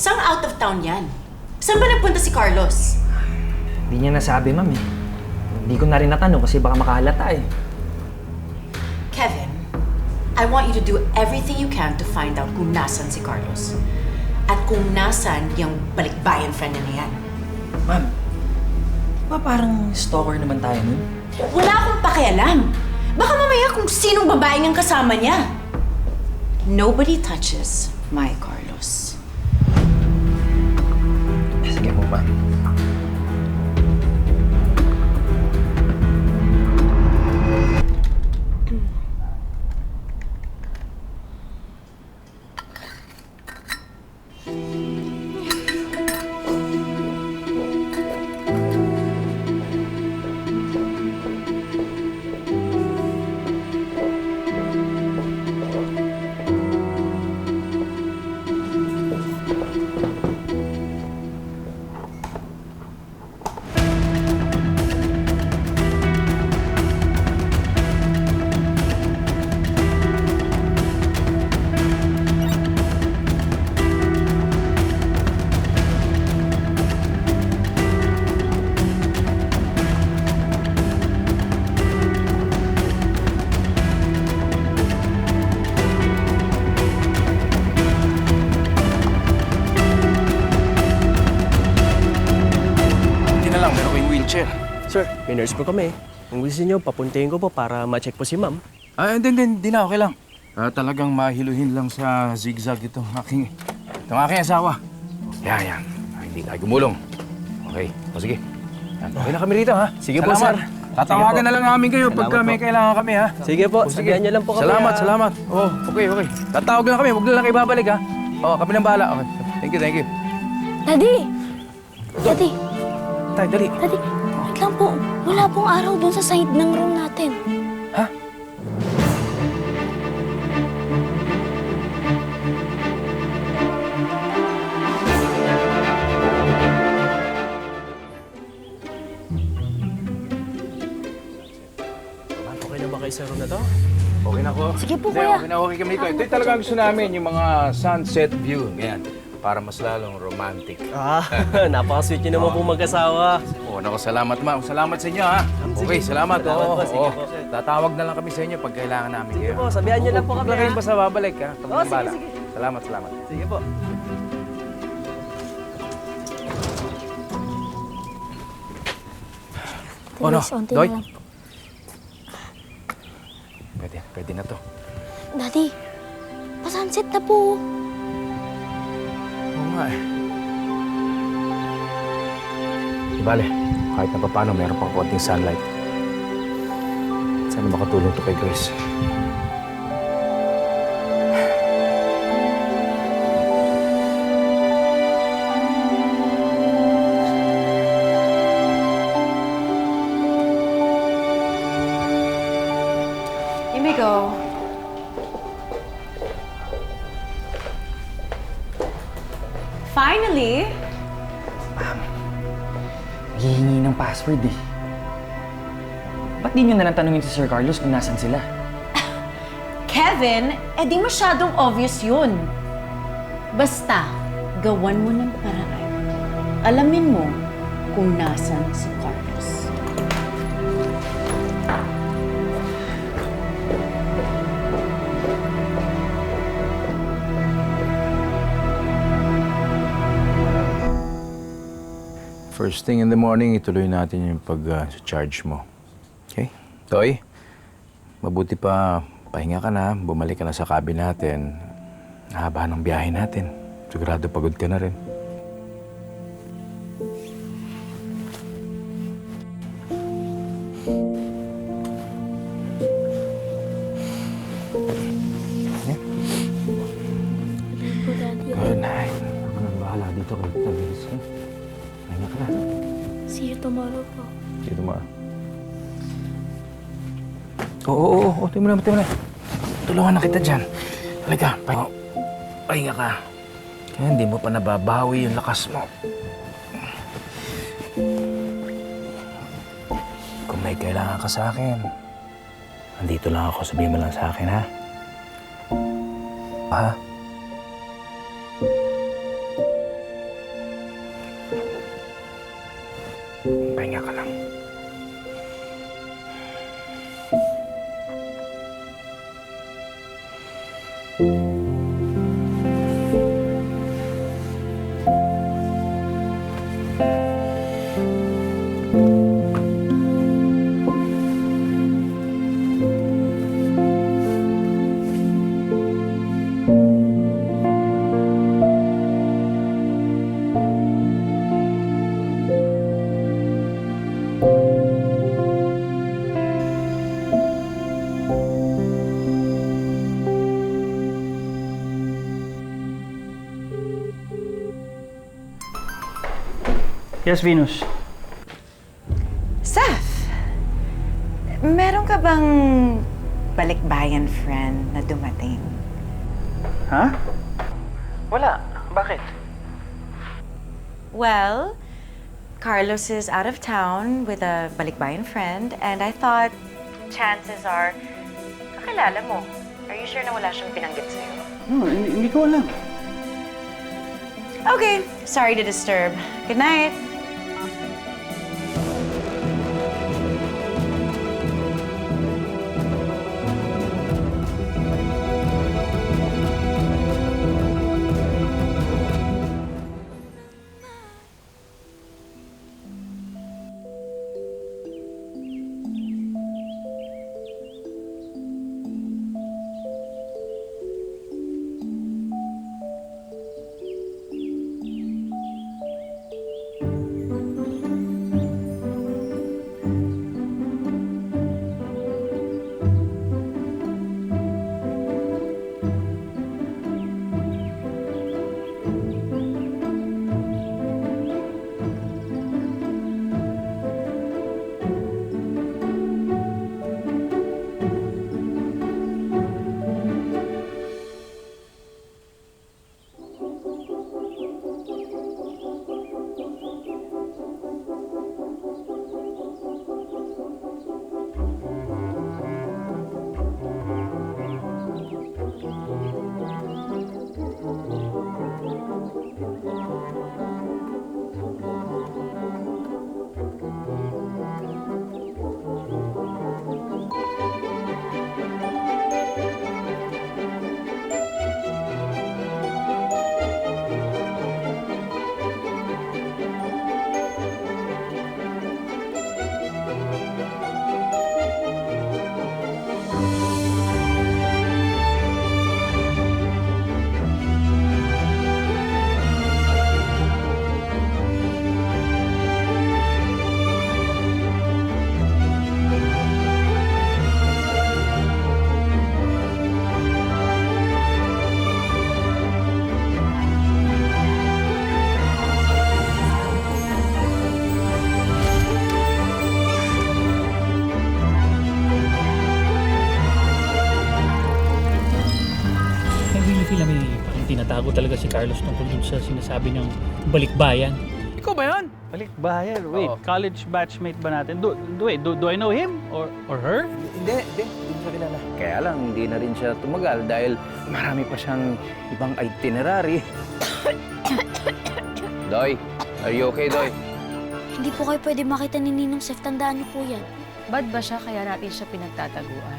Saan out of town yan? Saan ba nagpunta si Carlos? Hindi niya nasabi, ma'am eh. Hindi ko na rin natanong kasi baka makahalata eh. Kevin, I want you to do everything you can to find out kung nasan si Carlos. At kung nasan yung balikbayan friend niya na yan. Ma'am, di ba parang stalker naman tayo nun? Wala akong pakialam. Baka mamaya kung sinong babaeng ang kasama niya. Nobody touches my Carlos. Sige po, ma'am. Sir, may nurse po kami. Kung gusto niyo, papuntahin ko po para ma-check po si ma'am. Hindi na, okay lang. Talagang mahiluhin lang sa zigzag itong aking asawa. Yan. Hindi tayo gumulong. Okay, o sige. Yan, okay na kami rito, ha? Sige po, sir. Tatawagan na lang namin kayo pagka may kailangan kami, ha? Sige po, sabihan niyo lang po kami. Salamat. Oh, okay. Tatawag lang kami, huwag na lang kayo babalik, ha? Kami nang bahala. Okay. Thank you. Daddy! Daddy! Tay, dali. Daddy, wait lang po. Wala pong araw doon sa side ng room natin. Ha? Okay na ba kayo sa room na to? Okay na ako. Sige po, Hindi, kuya. Okay kami dito. Ito talaga gusto namin, yung mga sunset view. Ganyan. Para mas lalong romantic. Napaka-sweet niyo naman po mag-asawa. Naku, salamat ma'am. Salamat sa inyo, ha? Okay, salamat. Sige po. Tatawag na lang kami sa inyo pag kailangan namin Sige kayo. po, sabihan niyo lang po kami, Huwag ha? lang basta babalik, ha? Kami nang bahala. sige. Salamat. Sige po. Please, onti Doy? na lang po. Pwede na to. Daddy, pasunset na po. Oo nga eh. Di bale, kahit na paano meron pang konting sunlight. Sana makatulong to kay Grace. You may go. Finally! Hihingi ng password eh. Ba't di nyo nalang tanungin si Sir Carlos kung nasan sila? Kevin, di masyadong obvious yun. Basta, gawan mo ng paraan. Alamin mo kung nasan si Carlos. First thing in the morning, ituloy natin yung pag-charge mo. Okay? Toy, mabuti pa pahinga ka na, bumalik ka na sa cabin natin. Haba ng biyahe natin. Sigurado pagod ka na rin. Po, Daddy. Good night. Ako nang bahala dito kay Tavis. Pahinga ka na. See you tomorrow po. See you tomorrow. Oo. Tayo mo na. Tulungan na kita dyan. Halika, pahinga ka. Kaya hindi mo pa nababawi yung lakas mo. Kung may kailangan ka sa akin, nandito lang ako. Sabihin mo lang sa akin, ha? Ha? Yes, Venus. Seth, meron ka bang balikbayan friend na dumating? Ha? Wala. Bakit? Well, Carlos is out of town with a balikbayan friend and I thought chances are, kakilala mo. Are you sure na wala siyang pinanggit sa'yo? No, hindi ko alam. Okay, sorry to disturb. Good night. tinatago talaga si Carlos tungkol dun sa sinasabi ng balikbayan. Ikaw ba yun? Balikbayan. Wait, college batchmate ba natin? Do I know him? Or her? Hindi mo siya kilala. Kaya lang, hindi na rin siya tumagal dahil marami pa siyang ibang itinerary. Doy, are you okay, Doy? Hindi po kayo pwede makita ni Ninong Seth. Tandaan niyo po yan. Bad ba siya kaya natin siya pinagtataguan?